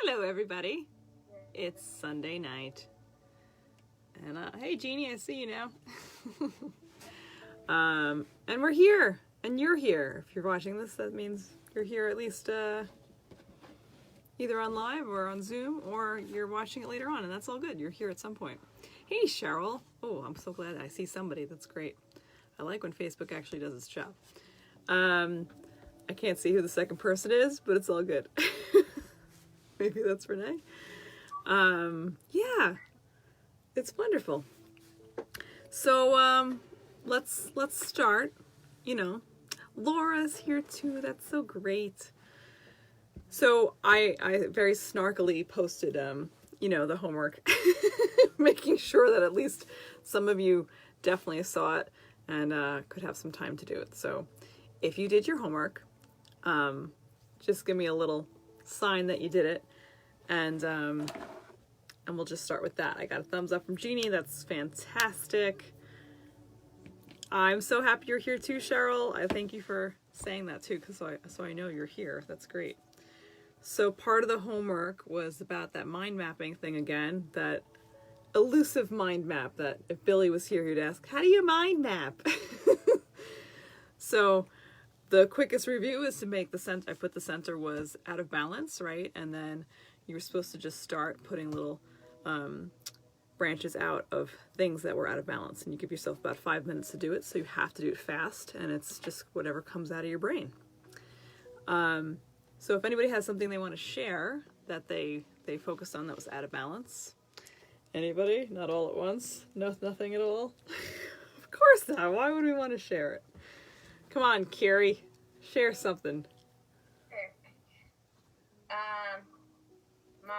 Hello, everybody. It's Sunday night. And hey, Jeannie, I see you now. And we're here. And you're here. If you're watching this, that means you're here at least either on live or on Zoom, or you're watching it later on, and that's all good. You're here at some point. Hey, Cheryl. Oh, I'm so glad I see somebody. That's great. I like when Facebook actually does its job. I can't see who the second person is, but it's all good. Maybe that's Renee. Yeah, it's wonderful. So let's start. You know, Laura's here too. That's so great. So I very snarkily posted the homework, making sure that at least some of you definitely saw it and could have some time to do it. So if you did your homework, just give me a little sign that you did it, and we'll just start with that. I got a thumbs up from Jeannie. That's fantastic. I'm so happy you're here too, Cheryl. I thank you for saying that too, because so I know you're here. That's great. So part of the homework was about that mind mapping thing again, that elusive mind map that if Billy was here, he'd ask, how do you mind map? So the quickest review is to make the center, I put the center was out of balance, right? And then you were supposed to just start putting little branches out of things that were out of balance. And you give yourself about 5 minutes to do it. So you have to do it fast, and it's just whatever comes out of your brain. So if anybody has something they want to share that they focused on that was out of balance. Anybody? Not all at once? No, nothing at all? Of course not. Why would we want to share it? Come on, Carrie. Share something. Sure. My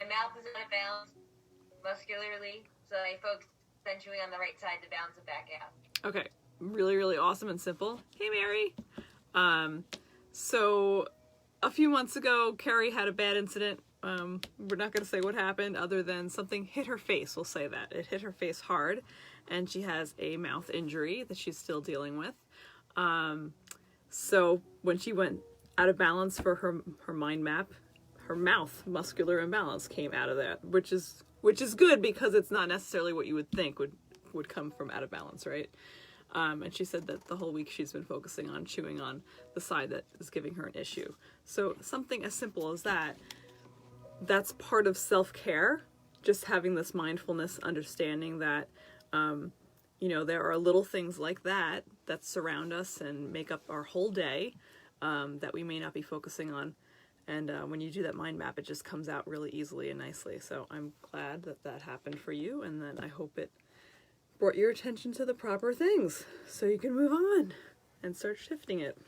mouth is out of balance muscularly, so I focus essentially on the right side to balance it back out. Okay. Really, really awesome and simple. Hey, Mary. So a few months ago, Carrie had a bad incident. We're not going to say what happened other than something hit her face. We'll say that. It hit her face hard, and she has a mouth injury that she's still dealing with. So when she went out of balance for her mind map, her mouth muscular imbalance came out of that, which is good because it's not necessarily what you would think would come from out of balance, right? And she said that the whole week she's been focusing on chewing on the side that is giving her an issue. So something as simple as that, that's part of self-care, just having this mindfulness, understanding that, there are little things like that surround us and make up our whole day that we may not be focusing on. And when you do that mind map, it just comes out really easily and nicely. So I'm glad that happened for you, and then I hope it brought your attention to the proper things so you can move on and start shifting it.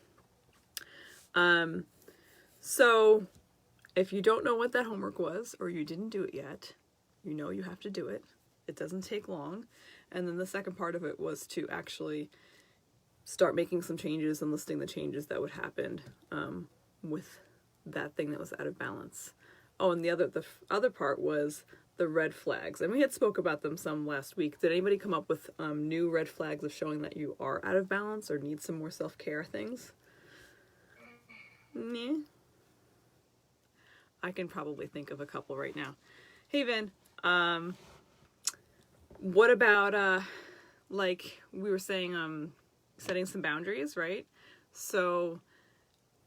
So if you don't know what that homework was, or you didn't do it yet, you know you have to do it. It doesn't take long. And then the second part of it was to actually start making some changes and listing the changes that would happen with that thing that was out of balance. Oh, and the other part was the red flags. And we had spoke about them some last week. Did anybody come up with new red flags of showing that you are out of balance or need some more self-care things? Nah. I can probably think of a couple right now. Hey, Vin. What about, like we were saying, setting some boundaries, right? So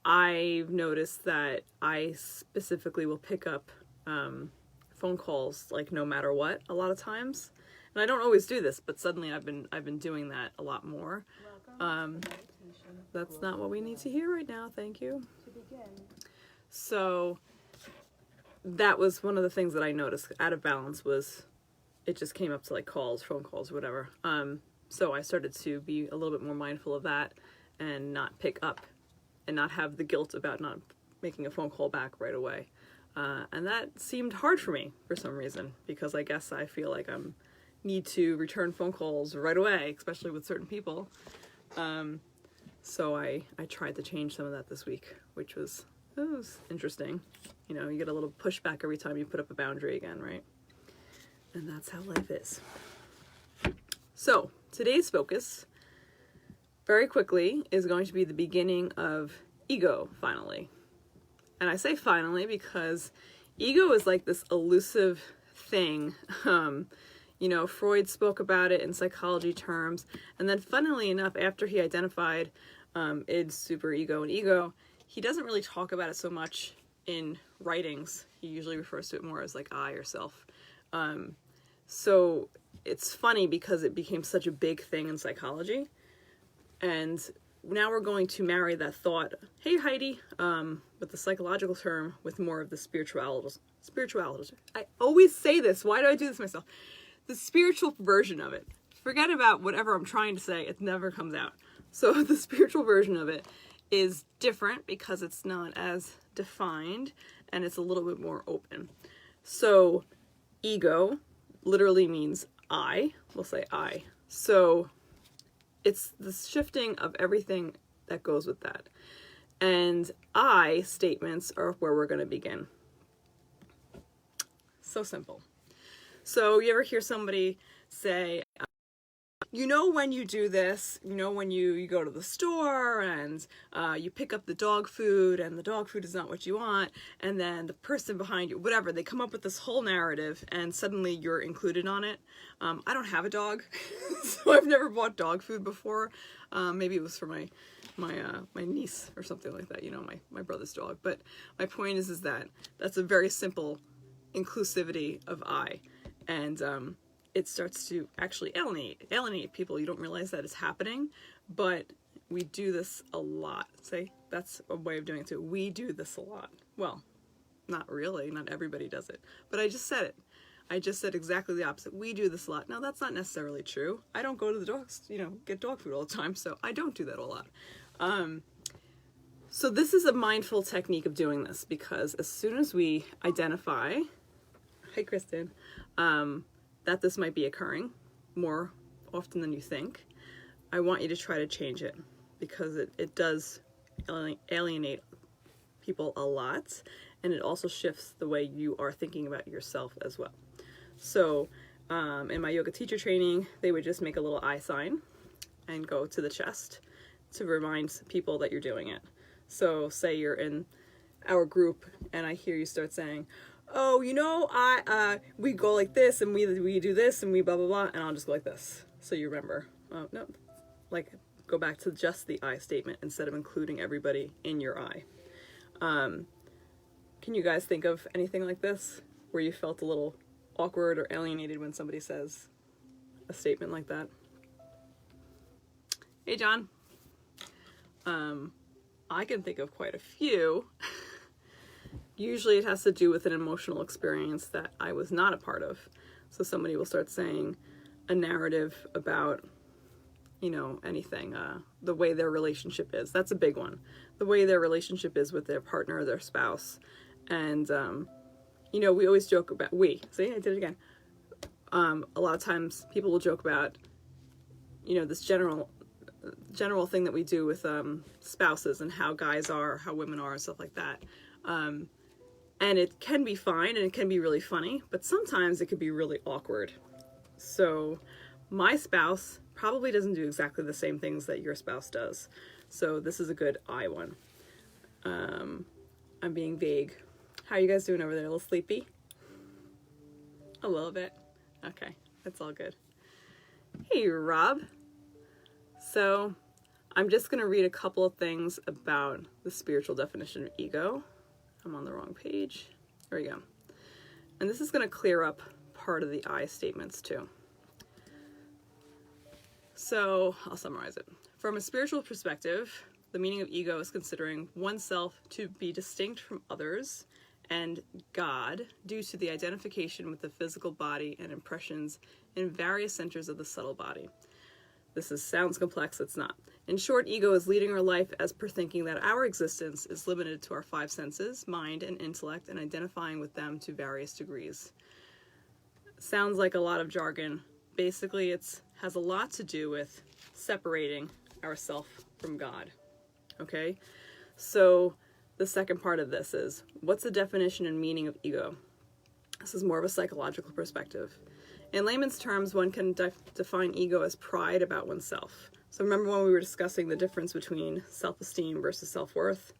I've noticed that I specifically will pick up phone calls like no matter what a lot of times, and I don't always do this, but suddenly I've been doing that a lot more. That's not what we need to hear right now. Thank you. To begin. So that was one of the things that I noticed out of balance was it just came up to like calls, phone calls, whatever. So I started to be a little bit more mindful of that and not pick up and not have the guilt about not making a phone call back right away. And that seemed hard for me for some reason, because I guess I feel like I need to return phone calls right away, especially with certain people. So I tried to change some of that this week, which was interesting. You get a little pushback every time you put up a boundary again, right? And that's how life is. So today's focus, very quickly, is going to be the beginning of ego, finally. And I say finally because ego is like this elusive thing. Freud spoke about it in psychology terms. And then funnily enough, after he identified id, superego, and ego, he doesn't really talk about it so much in writings. He usually refers to it more as like I or self. So it's funny because it became such a big thing in psychology. And now we're going to marry that thought, hey Heidi, with the psychological term with more of the spirituality. I always say this. Why do I do this myself? The spiritual version of it. Forget about whatever I'm trying to say. It never comes out. So the spiritual version of it is different because it's not as defined and it's a little bit more open. So ego literally means I. We'll say I. So it's the shifting of everything that goes with that. And I statements are where we're going to begin. So simple. So you ever hear somebody say, when you do this, when you go to the store and you pick up the dog food and the dog food is not what you want, and then the person behind you, whatever, they come up with this whole narrative and suddenly you're included on it. I don't have a dog, so I've never bought dog food before. Maybe it was for my niece or something like that, my brother's dog. But my point is that that's a very simple inclusivity of I. And it starts to actually alienate people. You don't realize that it's happening, but we do this a lot. Say, that's a way of doing it too. We do this a lot. Well, not really. Not everybody does it. But I just said it. I just said exactly the opposite. We do this a lot. Now, that's not necessarily true. I don't go to the dogs, get dog food all the time, so I don't do that a lot. So this is a mindful technique of doing this, because as soon as we identify, hi Kristen, that this might be occurring more often than you think, I want you to try to change it, because it does alienate people a lot, and it also shifts the way you are thinking about yourself as well. So in my yoga teacher training, they would just make a little I sign and go to the chest to remind people that you're doing it. So say you're in our group and I hear you start saying, oh, we go like this and we do this and we blah, blah, blah. And I'll just go like this. So you remember, no, like go back to just the I statement instead of including everybody in your I. Can you guys think of anything like this where you felt a little awkward or alienated when somebody says a statement like that? Hey, John. I can think of quite a few. Usually it has to do with an emotional experience that I was not a part of. So somebody will start saying a narrative about, anything, the way their relationship is. That's a big one. The way their relationship is with their partner or their spouse. And, we always joke about, see, I did it again. A lot of times people will joke about, this general thing that we do with spouses and how guys are, how women are, and stuff like that. And it can be fine and it can be really funny, but sometimes it could be really awkward. So my spouse probably doesn't do exactly the same things that your spouse does. So this is a good I one. I'm being vague. How are you guys doing over there? A little sleepy? A little bit. Okay, that's all good. Hey, Rob. So I'm just going to read a couple of things about the spiritual definition of ego. I'm on the wrong page. There we go. And this is going to clear up part of the I statements too. So I'll summarize it. From a spiritual perspective, the meaning of ego is considering oneself to be distinct from others and God due to the identification with the physical body and impressions in various centers of the subtle body. This sounds complex, it's not. In short, ego is leading our life as per thinking that our existence is limited to our five senses, mind and intellect, and identifying with them to various degrees. Sounds like a lot of jargon. Basically, it has a lot to do with separating ourself from God. Okay? So the second part of this is, what's the definition and meaning of ego? This is more of a psychological perspective. In layman's terms, one can define ego as pride about oneself. So remember when we were discussing the difference between self-esteem versus self-worth?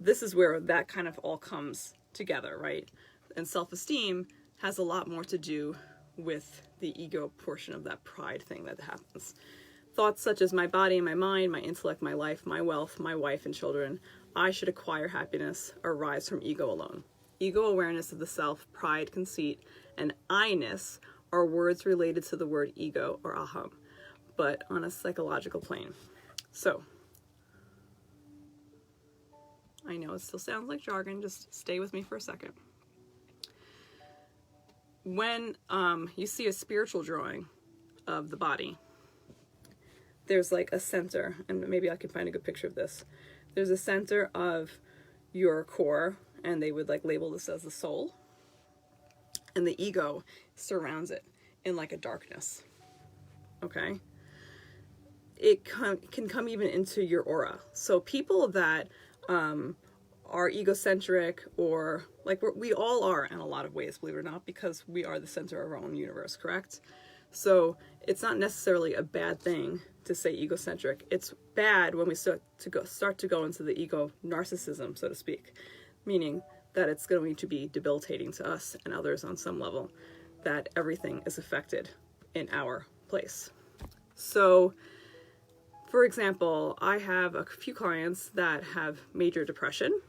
this is where that kind of all comes together, right? And self-esteem has a lot more to do with the ego portion of that pride thing that happens. Thoughts such as my body and my mind, my intellect, my life, my wealth, my wife and children, I should acquire happiness, arise from ego alone. Ego awareness of the self, pride, conceit, and I-ness are words related to the word ego or aham, but on a psychological plane. So, I know it still sounds like jargon, just stay with me for a second. When you see a spiritual drawing of the body, there's like a center, and maybe I can find a good picture of this. There's a center of your core, and they would like label this as the soul, and the ego surrounds it in like a darkness. Okay? It can come even into your aura. So people that are egocentric, or like we all are in a lot of ways, believe it or not, because we are the center of our own universe, correct? So it's not necessarily a bad thing to say egocentric. It's bad when we start to go into the ego narcissism, so to speak, meaning that it's going to be debilitating to us and others on some level, that everything is affected in our place. So, for example, I have a few clients that have major depression,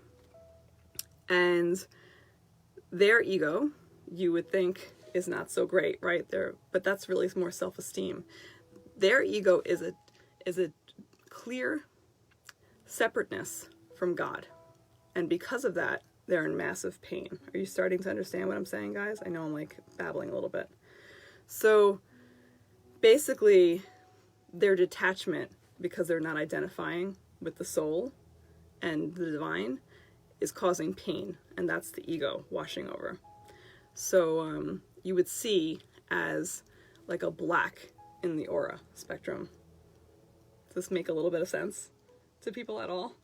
and their ego, you would think, is not so great, right? But that's really more self-esteem. Their ego is a clear separateness from God. And because of that, they're in massive pain. Are you starting to understand what I'm saying, guys? I know I'm like babbling a little bit. So basically, their detachment, because they're not identifying with the soul and the divine, is causing pain. And that's the ego washing over. So you would see as like a black in the aura spectrum. Does this make a little bit of sense to people at all?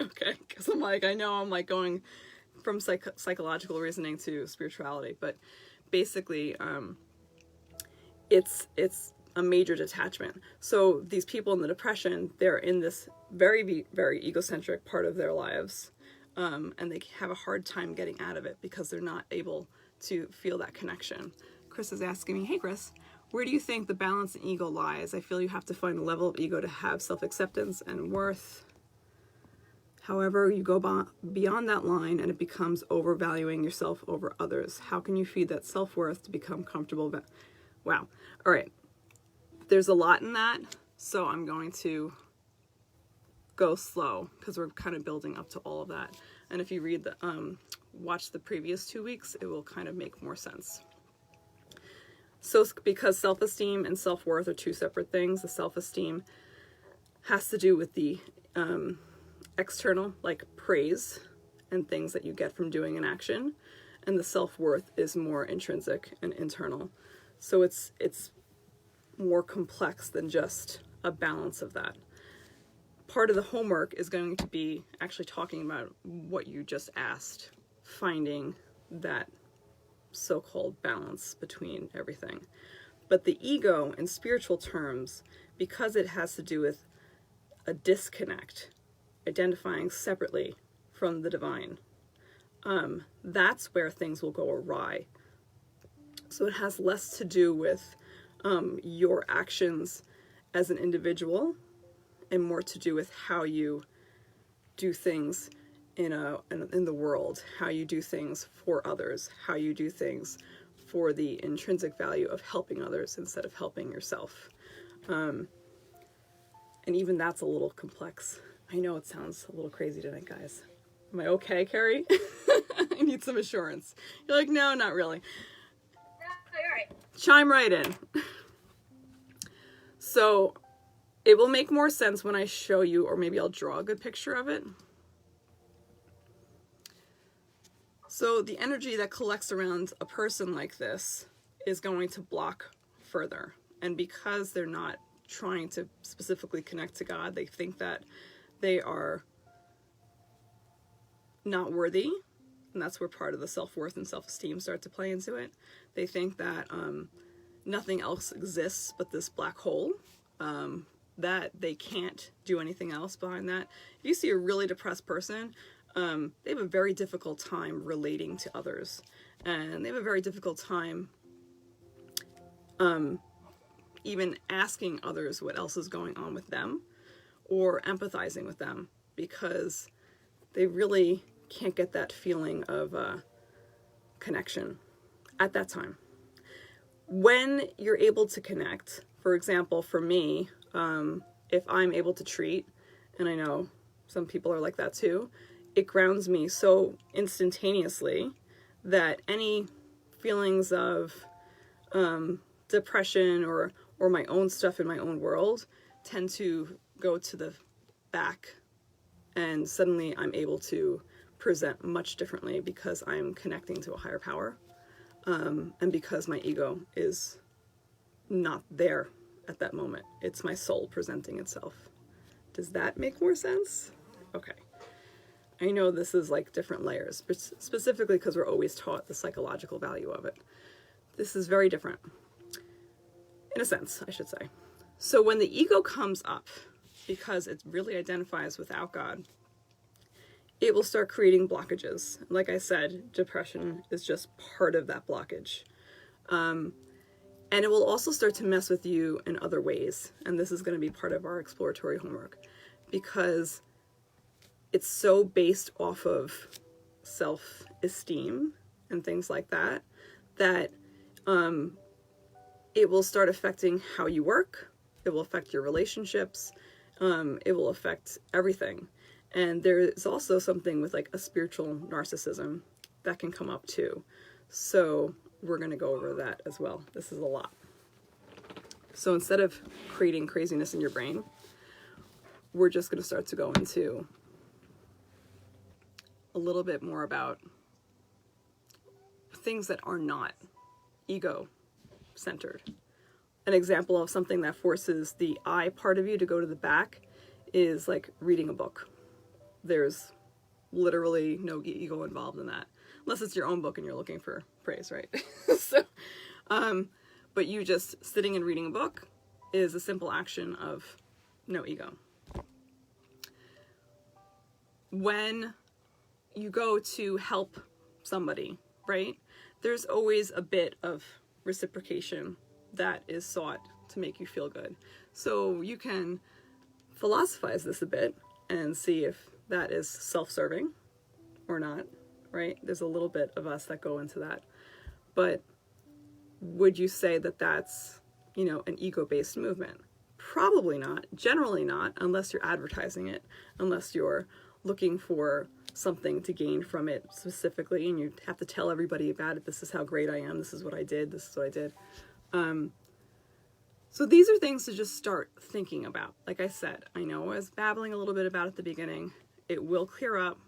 Okay, because I'm like going from psychological reasoning to spirituality, but basically it's a major detachment. So these people in the depression, they're in this very, very egocentric part of their lives, and they have a hard time getting out of it because they're not able to feel that connection. Chris is asking me, hey Chris, where do you think the balance in ego lies? I feel you have to find a level of ego to have self-acceptance and worth. However, you go beyond that line and it becomes overvaluing yourself over others. How can you feed that self-worth to become comfortable? Wow. All right. There's a lot in that, so I'm going to go slow because we're kind of building up to all of that. And if you read watch the previous 2 weeks, it will kind of make more sense. So because self-esteem and self-worth are two separate things, the self-esteem has to do with the external, like praise and things that you get from doing an action, and the self-worth is more intrinsic and internal. So it's more complex than just a balance of that. Part of the homework is going to be actually talking about what you just asked, finding that so-called balance between everything. But the ego in spiritual terms, because it has to do with a disconnect, identifying separately from the divine, that's where things will go awry. So it has less to do with your actions as an individual and more to do with how you do things in the world, how you do things for others, how you do things for the intrinsic value of helping others instead of helping yourself. And even that's a little complex. I know it sounds a little crazy tonight, guys. Am I okay, Carrie? I need some assurance. You're like, no, not really. No, you're right. Chime right in. So it will make more sense when I show you, or maybe I'll draw a good picture of it. So the energy that collects around a person like this is going to block further. And because they're not trying to specifically connect to God, they think that they are not worthy. And that's where part of the self-worth and self-esteem start to play into it. They think that nothing else exists but this black hole, that they can't do anything else behind that. If you see a really depressed person, they have a very difficult time relating to others, and they have a very difficult time even asking others what else is going on with them or empathizing with them, because they really can't get that feeling of connection at that time. When you're able to connect, for example, for me, if I'm able to treat, and I know some people are like that too, it grounds me so instantaneously that any feelings of depression or my own stuff in my own world tend to go to the back, and suddenly I'm able to present much differently because I'm connecting to a higher power, and because my ego is not there at that moment. It's my soul presenting itself. Does that make more sense? Okay. I know this is like different layers, but specifically because we're always taught the psychological value of it. This is very different. In a sense, I should say. So when the ego comes up, because it really identifies without God, it will start creating blockages. Like I said, depression is just part of that blockage. And it will also start to mess with you in other ways. And this is going to be part of our exploratory homework, because it's so based off of self-esteem and things like that, that it will start affecting how you work. It will affect your relationships. It will affect everything. And there is also something with like a spiritual narcissism that can come up too. So we're going to go over that as well. This is a lot. So instead of creating craziness in your brain, we're just going to start to go into a little bit more about things that are not ego-centered. An example of something that forces the I part of you to go to the back is like reading a book. There's literally no ego involved in that, unless it's your own book and you're looking for praise, right? So, but you just sitting and reading a book is a simple action of no ego. When you go to help somebody, right, there's always a bit of reciprocation that is sought to make you feel good. So you can philosophize this a bit and see if that is self-serving or not, right? There's a little bit of us that go into that. But would you say that that's, you know, an ego-based movement? Probably not. Generally not, unless you're advertising it, unless you're looking for something to gain from it specifically, and you have to tell everybody about it. This is how great I am. This is what I did. This is what I did. So these are things to just start thinking about. Like I said, I know I was babbling a little bit about it at the beginning. It will clear up.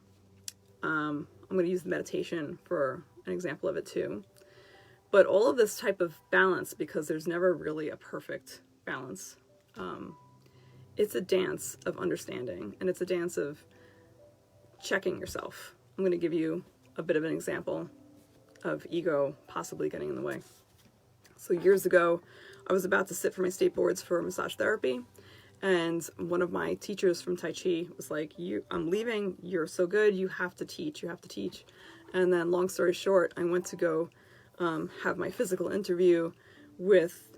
I'm going to use the meditation for an example of it too. But all of this type of balance, because there's never really a perfect balance, it's a dance of understanding, and it's a dance of checking yourself. I'm going to give you a bit of an example of ego possibly getting in the way. So years ago, I was about to sit for my state boards for massage therapy, and one of my teachers from Tai Chi was like, I'm leaving, you're so good, you have to teach. And then long story short, I went to go have my physical interview with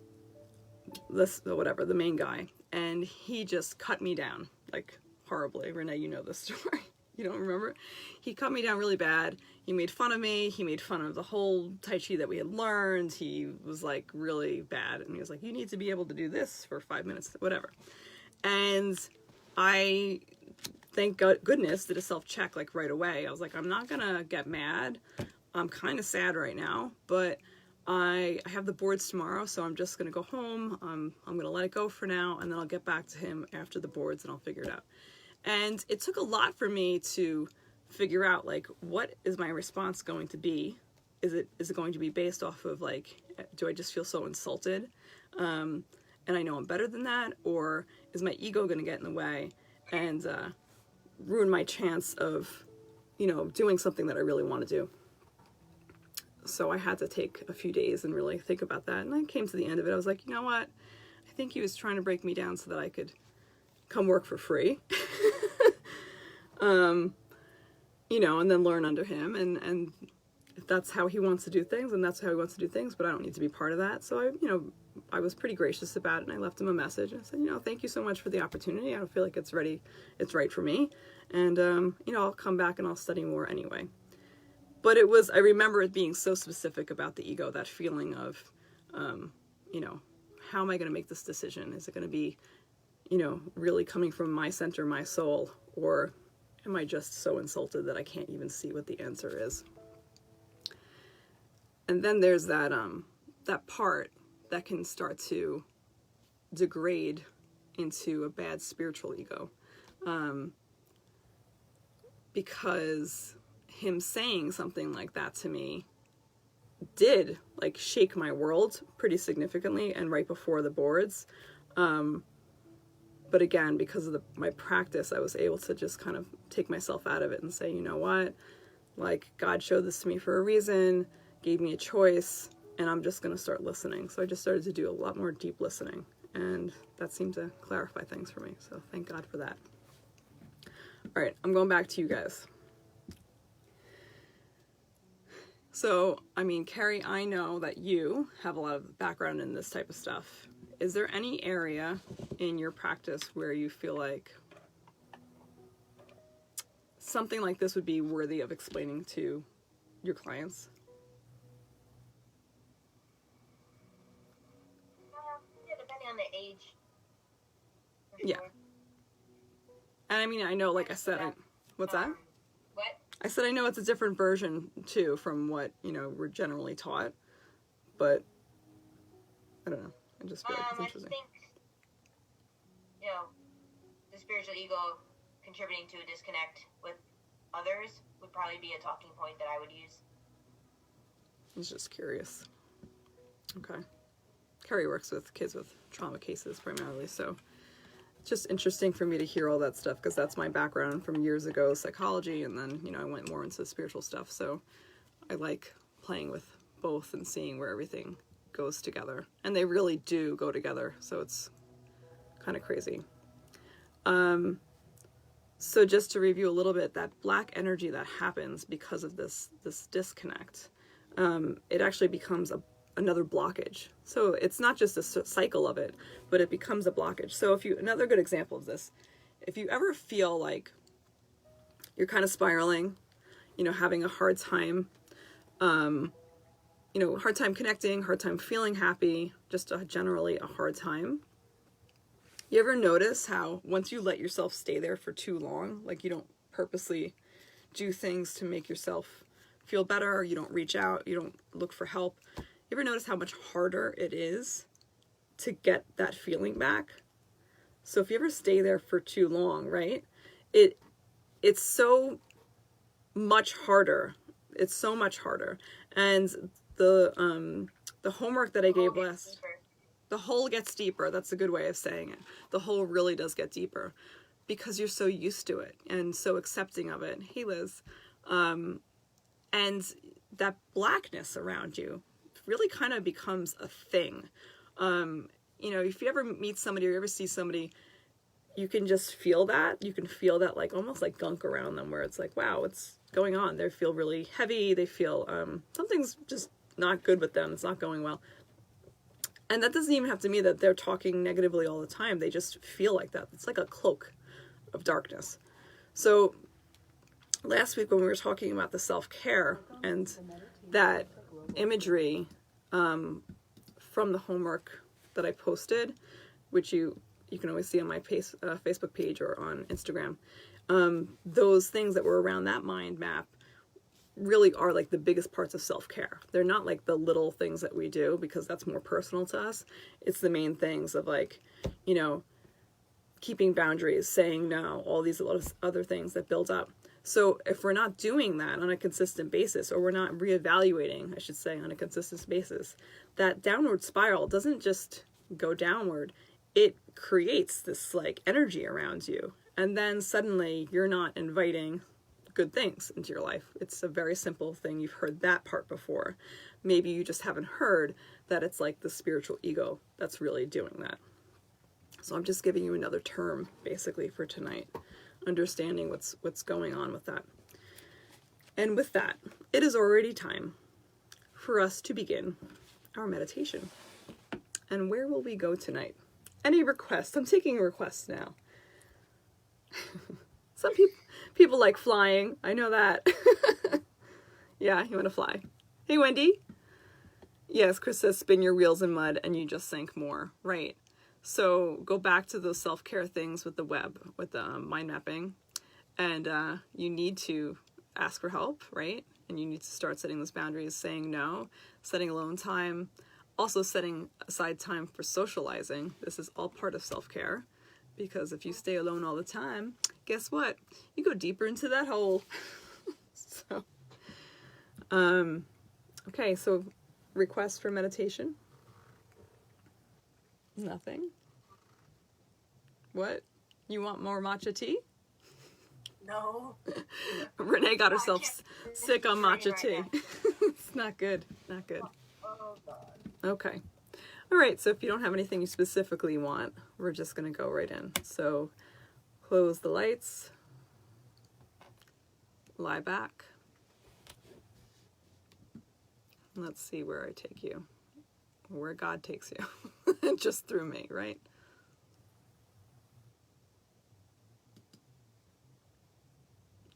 the main guy, and he just cut me down, like horribly. Renee, you know this story. You don't remember? He cut me down really bad. He made fun of me. He made fun of the whole Tai Chi that we had learned. He was like really bad. And he was like, you need to be able to do this for 5 minutes, whatever. And I, thank goodness, did a self-check like right away. I was like, I'm not going to get mad. I'm kind of sad right now, but I have the boards tomorrow, so I'm just going to go home. I'm going to let it go for now, and then I'll get back to him after the boards and I'll figure it out. And it took a lot for me to figure out, like, what is my response going to be? Is it going to be based off of, like, do I just feel so insulted? And I know I'm better than that? Or is my ego going to get in the way and ruin my chance of, you know, doing something that I really want to do? So I had to take a few days and really think about that. And I came to the end of it. I was like, you know what? I think he was trying to break me down so that I could come work for free. you know, and then learn under him, and if that's how he wants to do things, and that's how he wants to do things, but I don't need to be part of that. So I was pretty gracious about it, and I left him a message. I said, thank you so much for the opportunity. I don't feel like it's right for me. And, I'll come back and I'll study more anyway. But I remember it being so specific about the ego, that feeling of, how am I going to make this decision? Is it going to be, really coming from my center, my soul, or am I just so insulted that I can't even see what the answer is? And then there's that part that can start to degrade into a bad spiritual ego. Because him saying something like that to me did like shake my world pretty significantly, and right before the boards. But again, because of my practice, I was able to just kind of take myself out of it and say, you know what, like God showed this to me for a reason, gave me a choice, and I'm just going to start listening. So I just started to do a lot more deep listening, and that seemed to clarify things for me. So thank God for that. All right, I'm going back to you guys. So, Carrie, I know that you have a lot of background in this type of stuff. Is there any area in your practice where you feel like something like this would be worthy of explaining to your clients? Yeah, depending on the age. Yeah. Sure. And I know, like I said, what's that? What? I said I know it's a different version, too, from what, we're generally taught. But, I don't know. I just feel like it's interesting. I think, the spiritual ego contributing to a disconnect with others would probably be a talking point that I would use. I was just curious. Okay. Carrie works with kids with trauma cases primarily, so it's just interesting for me to hear all that stuff, because that's my background from years ago, psychology, and then, I went more into spiritual stuff, so I like playing with both and seeing where everything goes together. And they really do go together, so it's kind of crazy. So just to review a little bit, that black energy that happens because of this disconnect, it actually becomes another blockage. So it's not just a cycle of it, but it becomes a blockage. So another good example of this, if you ever feel like you're kind of spiraling, having a hard time, hard time connecting, hard time feeling happy, just generally a hard time. You ever notice how once you let yourself stay there for too long, like you don't purposely do things to make yourself feel better, you don't reach out, you don't look for help, you ever notice how much harder it is to get that feeling back? So if you ever stay there for too long, right, it's so much harder. It's so much harder. And the homework that I gave last, the hole gets deeper. That's a good way of saying it. The hole really does get deeper because you're so used to it and so accepting of it. Hey, Liz. And that blackness around you really kind of becomes a thing. If you ever meet somebody or you ever see somebody, you can just feel that. You can feel that like almost like gunk around them, where it's like, wow, what's going on? They feel really heavy. They feel something's just not good with them. It's not going well. And that doesn't even have to mean that they're talking negatively all the time. They just feel like that. It's like a cloak of darkness. So last week when we were talking about the self-care and that imagery from the homework that I posted, which you can always see on my Facebook page or on Instagram, those things that were around that mind map really are like the biggest parts of self-care. They're not like the little things that we do, because that's more personal to us. It's the main things of like, keeping boundaries, saying no, all these other things that build up. So if we're not doing that on a consistent basis, or we're not reevaluating, I should say, on a consistent basis, that downward spiral doesn't just go downward. It creates this like energy around you. And then suddenly you're not inviting good things into your life. It's a very simple thing. You've heard that part before. Maybe you just haven't heard that it's like the spiritual ego that's really doing that. So I'm just giving you another term basically for tonight, understanding what's going on with that. And with that, it is already time for us to begin our meditation. And where will we go tonight? Any requests? I'm taking requests now. Some people like flying. I know that. Yeah, you want to fly. Hey, Wendy. Yes, Chris says spin your wheels in mud and you just sink more. Right. So go back to those self-care things with the web, with the mind mapping. And you need to ask for help, right? And you need to start setting those boundaries, saying no, setting alone time, also setting aside time for socializing. This is all part of self-care, because if you stay alone all the time, guess what? You go deeper into that hole. So, okay, so request for meditation? Nothing? What? You want more matcha tea? No. Renee got herself sick on matcha right tea. It's not good. Not good. Oh, God. Okay. All right. So if you don't have anything you specifically want, we're just going to go right in. So close the lights. Lie back. Let's see where I take you. Where God takes you. Just through me, right?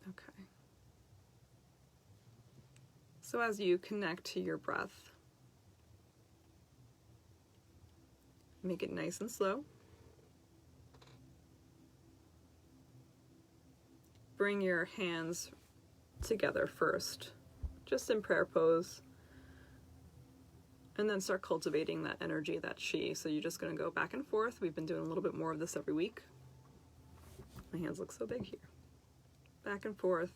Okay. So as you connect to your breath, make it nice and slow. Bring your hands together first, just in prayer pose. And then start cultivating that energy, that chi. So you're just going to go back and forth. We've been doing a little bit more of this every week. My hands look so big here. Back and forth.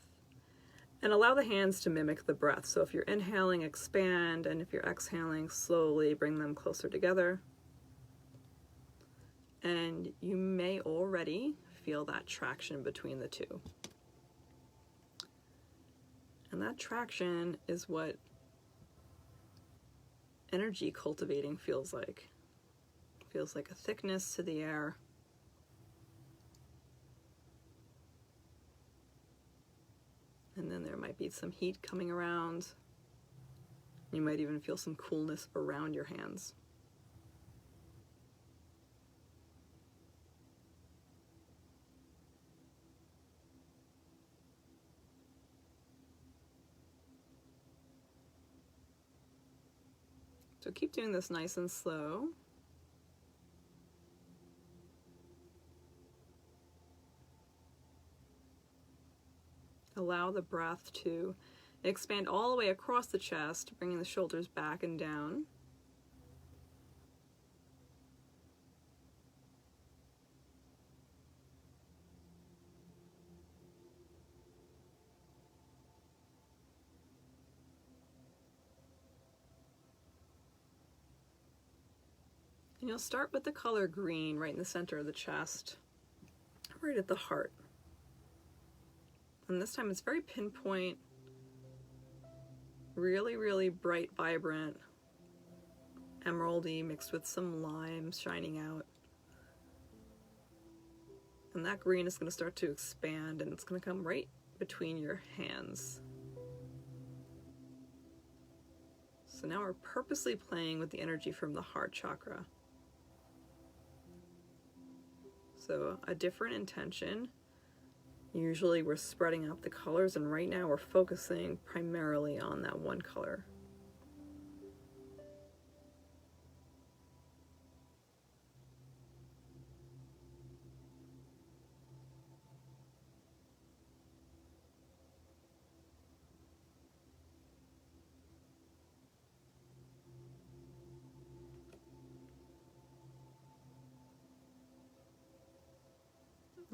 And allow the hands to mimic the breath. So if you're inhaling, expand. And if you're exhaling, slowly bring them closer together. And you may already feel that traction between the two. And that traction is what energy cultivating feels like. It feels like a thickness to the air. And then there might be some heat coming around. You might even feel some coolness around your hands. So keep doing this nice and slow. Allow the breath to expand all the way across the chest, bringing the shoulders back and down. And you'll start with the color green right in the center of the chest, right at the heart. And this time it's very pinpoint, really, really bright, vibrant, emeraldy mixed with some lime shining out. And that green is going to start to expand, and it's going to come right between your hands. So now we're purposely playing with the energy from the heart chakra. So a different intention. Usually we're spreading out the colors, and right now we're focusing primarily on that one color.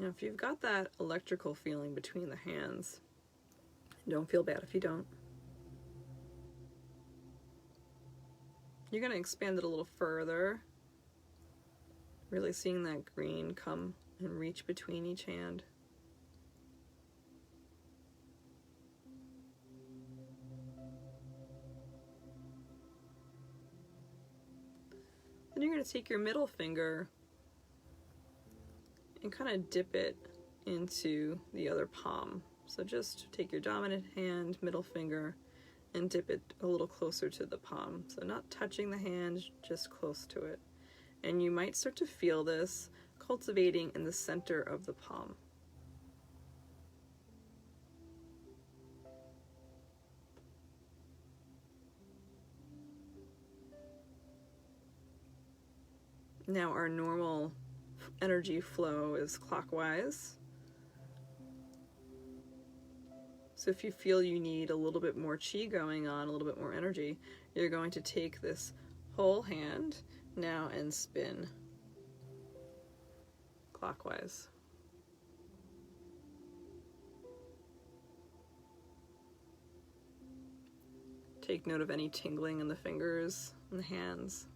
Now, if you've got that electrical feeling between the hands, don't feel bad if you don't. You're going to expand it a little further, really seeing that green come and reach between each hand. Then you're going to take your middle finger and kind of dip it into the other palm. So just take your dominant hand, middle finger, and dip it a little closer to the palm. So not touching the hand, just close to it. And you might start to feel this cultivating in the center of the palm. Now our normal energy flow is clockwise. So if you feel you need a little bit more chi going on, a little bit more energy, you're going to take this whole hand now and spin clockwise. Take note of any tingling in the fingers and the hands.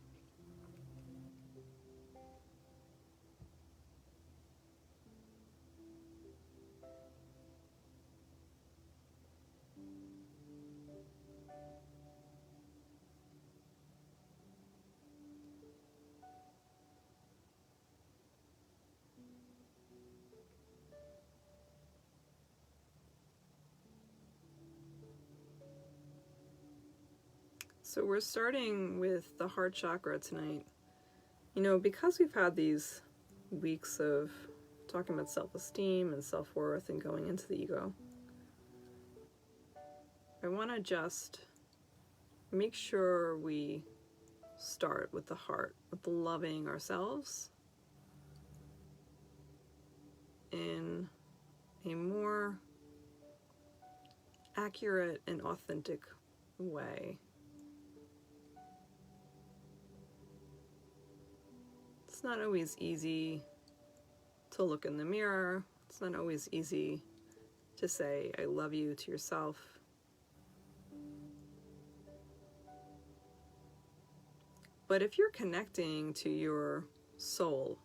So we're starting with the heart chakra tonight. You know, because we've had these weeks of talking about self-esteem and self-worth and going into the ego, I want to just make sure we start with the heart, with loving ourselves in a more accurate and authentic way. It's not always easy to look in the mirror. It's not always easy to say, I love you to yourself. But if you're connecting to your soul,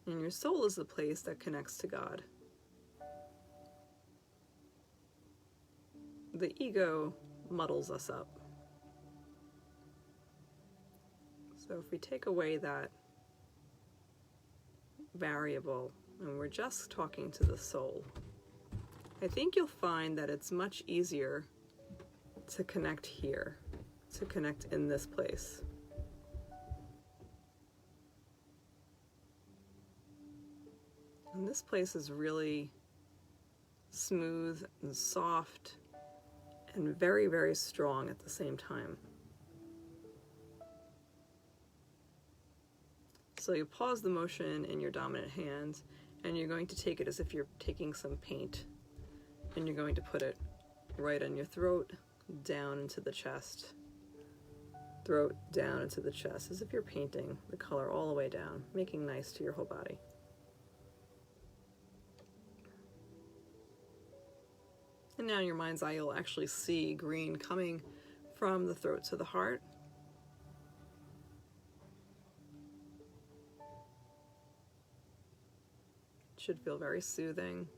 and your soul is the place that connects to God, the ego muddles us up. So if we take away that variable and we're just talking to the soul, I think you'll find that it's much easier to connect here, to connect in this place. And this place is really smooth and soft and very, very strong at the same time. So you pause the motion in your dominant hand, and you're going to take it as if you're taking some paint, and you're going to put it right on your throat, down into the chest, throat down into the chest, as if you're painting the color all the way down, making nice to your whole body. And now in your mind's eye, you'll actually see green coming from the throat to the heart. Should feel very soothing.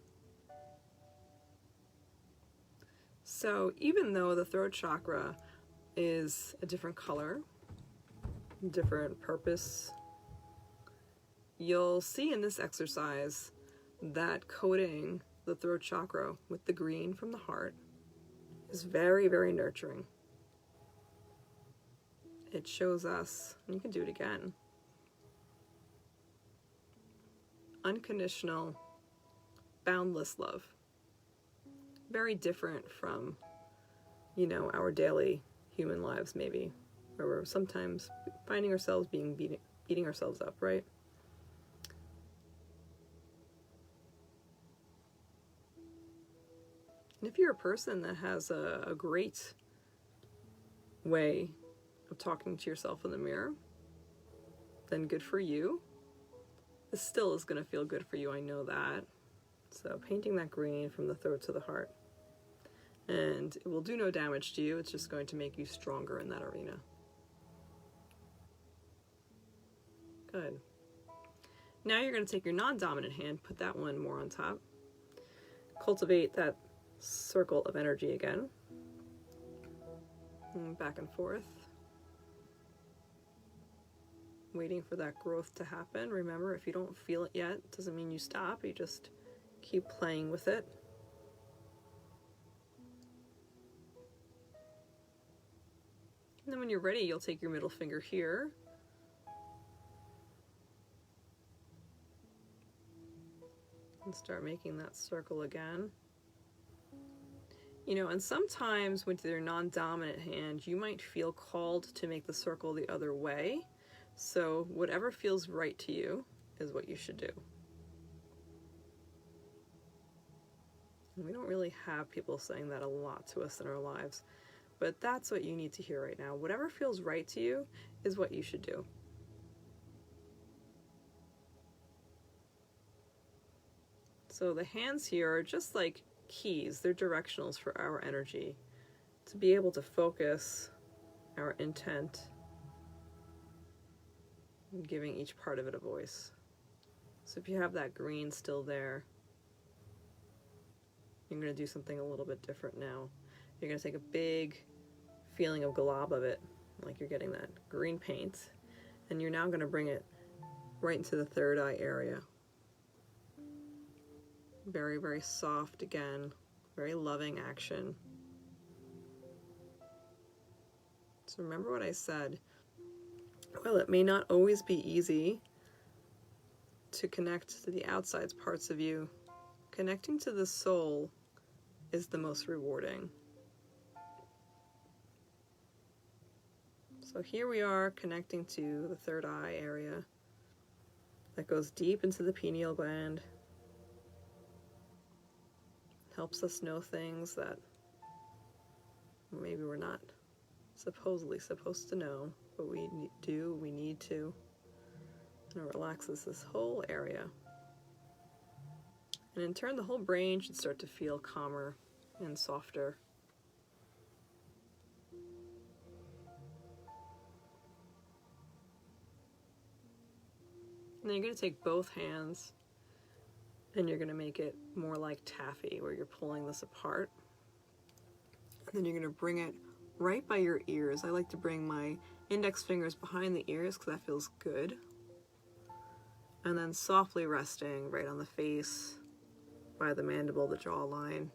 So even though the throat chakra is a different color, different purpose, you'll see in this exercise that coating the throat chakra with the green from the heart is very, very nurturing. It shows us, and you can do it again, unconditional, boundless love. Very different from, you know, our daily human lives maybe, where we're sometimes finding ourselves beating ourselves up, right? And if you're a person that has a great way of talking to yourself in the mirror, then good for you. This still is going to feel good for you, I know that. So painting that green from the throat to the heart. And it will do no damage to you, it's just going to make you stronger in that arena. Good. Now you're going to take your non-dominant hand, put that one more on top. Cultivate that circle of energy again. And back and forth. Waiting for that growth to happen. Remember, if you don't feel it yet, it doesn't mean you stop. You just keep playing with it. And then when you're ready, you'll take your middle finger here. And start making that circle again. You know, and sometimes with your non-dominant hand, you might feel called to make the circle the other way. So whatever feels right to you is what you should do. And we don't really have people saying that a lot to us in our lives, but that's what you need to hear right now. Whatever feels right to you is what you should do. So the hands here are just like keys. They're directionals for our energy to be able to focus our intent and giving each part of it a voice. So if you have that green still there, you're going to do something a little bit different now. You're going to take a big feeling of glob of it, like you're getting that green paint, and you're now going to bring it right into the third eye area. Very, very soft again, very loving action. So remember what I said. Well, it may not always be easy to connect to the outside parts of you. Connecting to the soul is the most rewarding. So here we are connecting to the third eye area that goes deep into the pineal gland. Helps us know things that maybe we're not supposedly supposed to know, but we need to. And it relaxes this whole area. And in turn, the whole brain should start to feel calmer and softer. And then you're going to take both hands and you're going to make it more like taffy, where you're pulling this apart. And then you're going to bring it right by your ears. I like to bring my index fingers behind the ears because that feels good. And then softly resting right on the face, by the mandible, the jawline.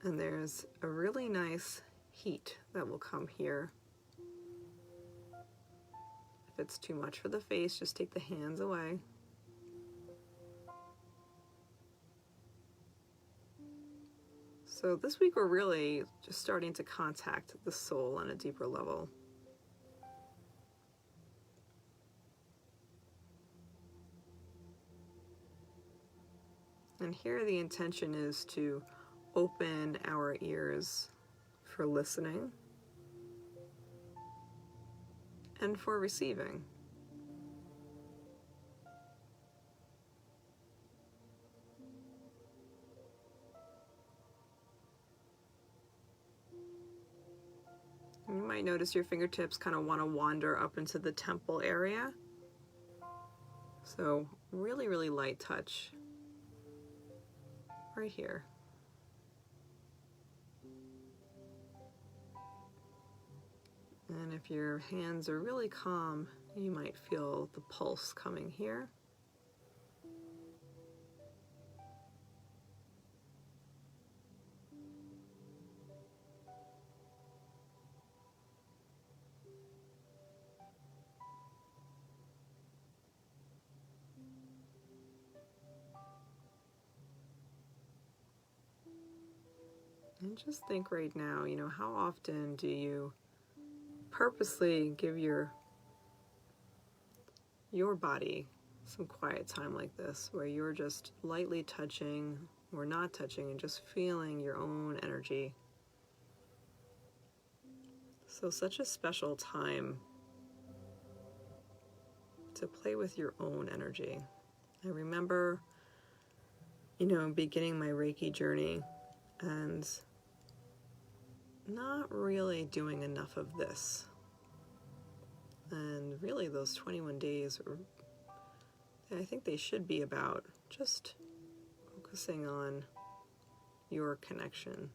And there's a really nice heat that will come here. If it's too much for the face, just take the hands away. So this week we're really just starting to contact the soul on a deeper level. And here the intention is to open our ears for listening and for receiving. You might notice your fingertips kind of want to wander up into the temple area. So really, really light touch right here. And if your hands are really calm, you might feel the pulse coming here. And just think right now, how often do you purposely give your body some quiet time like this, where you're just lightly touching or not touching and just feeling your own energy? So such a special time to play with your own energy. I remember, beginning my Reiki journey and not really doing enough of this. And really those 21 days I think they should be about just focusing on your connection,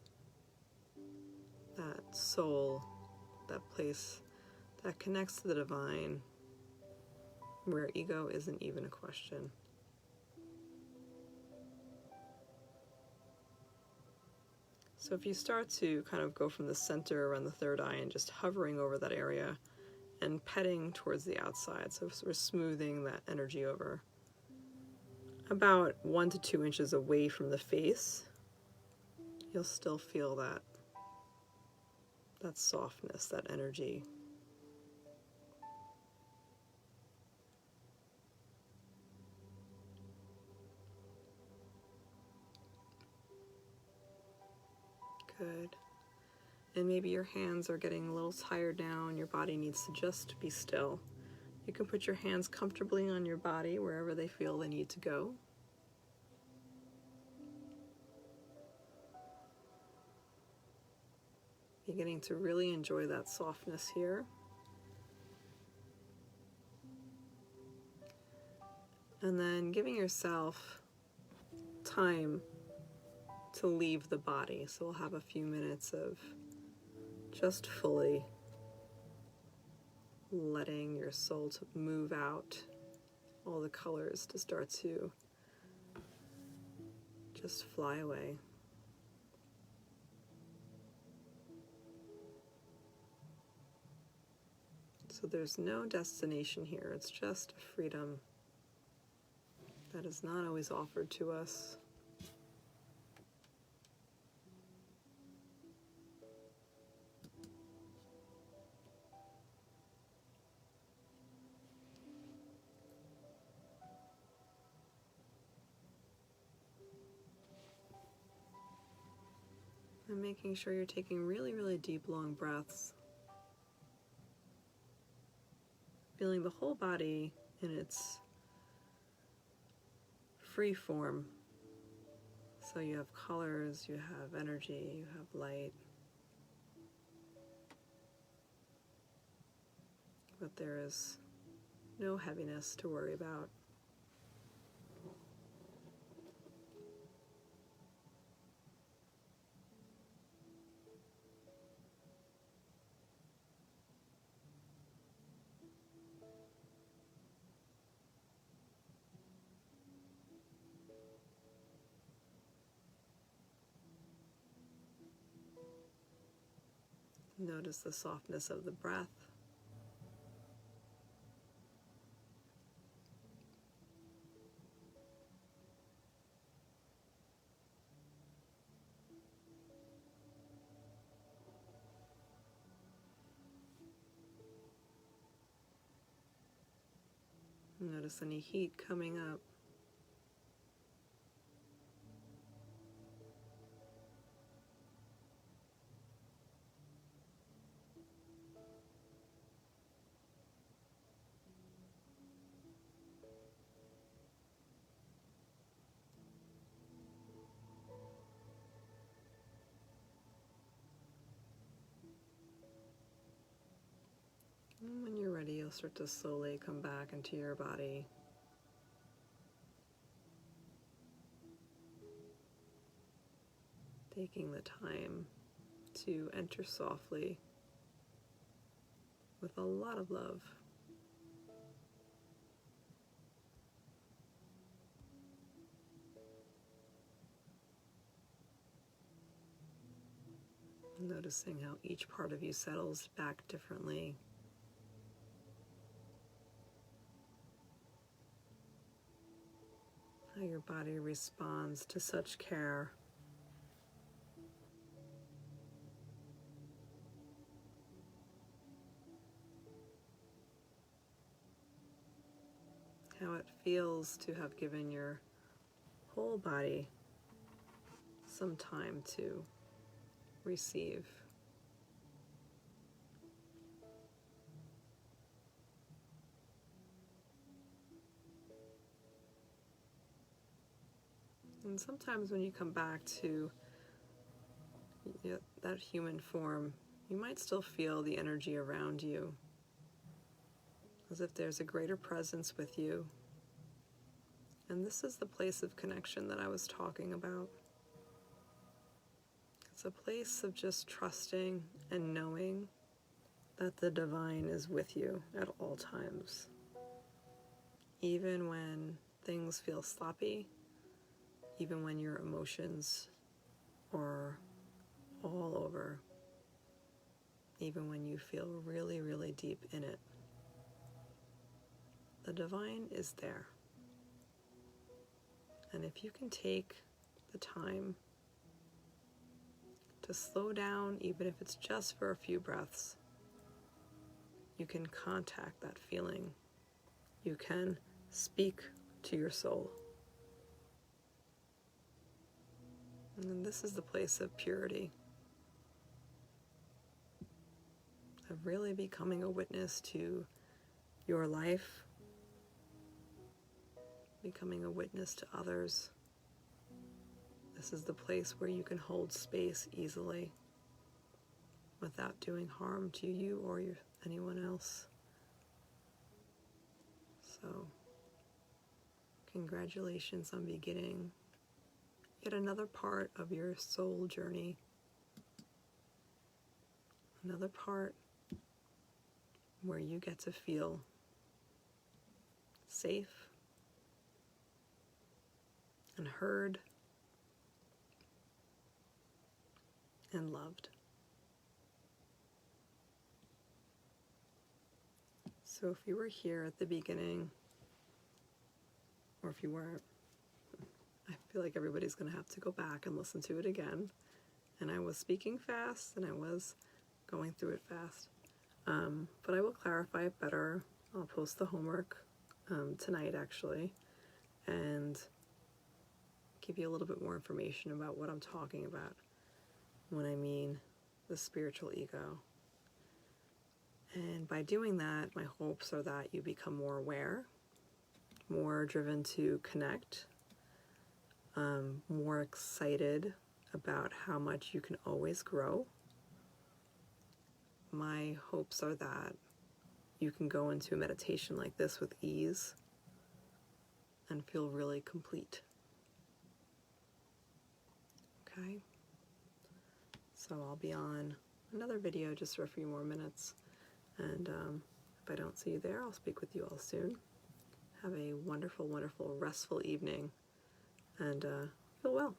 that soul, that place that connects to the divine, where ego isn't even a question. So if you start to kind of go from the center around the third eye and just hovering over that area and petting towards the outside, so sort of smoothing that energy over about 1 to 2 inches away from the face, you'll still feel that softness, that energy. Good. And maybe your hands are getting a little tired now and your body needs to just be still. You can put your hands comfortably on your body wherever they feel they need to go. Beginning to really enjoy that softness here. And then giving yourself time to leave the body. So we'll have a few minutes of just fully letting your soul to move out, all the colors to start to just fly away. So there's no destination here, it's just a freedom that is not always offered to us. And making sure you're taking really, really deep, long breaths. Feeling the whole body in its free form. So you have colors, you have energy, you have light. But there is no heaviness to worry about. Notice the softness of the breath. Notice any heat coming up. And when you're ready, you'll start to slowly come back into your body. Taking the time to enter softly with a lot of love. Noticing how each part of you settles back differently. How your body responds to such care. How it feels to have given your whole body some time to receive. And sometimes when you come back to that human form, you might still feel the energy around you, as if there's a greater presence with you. And this is the place of connection that I was talking about. It's a place of just trusting and knowing that the divine is with you at all times. Even when things feel sloppy, even when your emotions or all over, even when you feel really, really deep in it. The divine is there. And if you can take the time to slow down, even if it's just for a few breaths, you can contact that feeling. You can speak to your soul. And this is the place of purity, of really becoming a witness to your life, becoming a witness to others. This is the place where you can hold space easily without doing harm to you or anyone else. So, congratulations on beginning yet another part of your soul journey. Another part where you get to feel safe and heard and loved. So if you were here at the beginning, or if you weren't, I feel like everybody's going to have to go back and listen to it again. And I was speaking fast, and I was going through it fast. But I will clarify it better. I'll post the homework tonight, actually, and give you a little bit more information about what I'm talking about when I mean the spiritual ego. And by doing that, my hopes are that you become more aware, more driven to connect, more excited about how much you can always grow. My hopes are that you can go into a meditation like this with ease and feel really complete. Okay? So I'll be on another video just for a few more minutes. And if I don't see you there, I'll speak with you all soon. Have a wonderful, wonderful, restful evening. And feel well.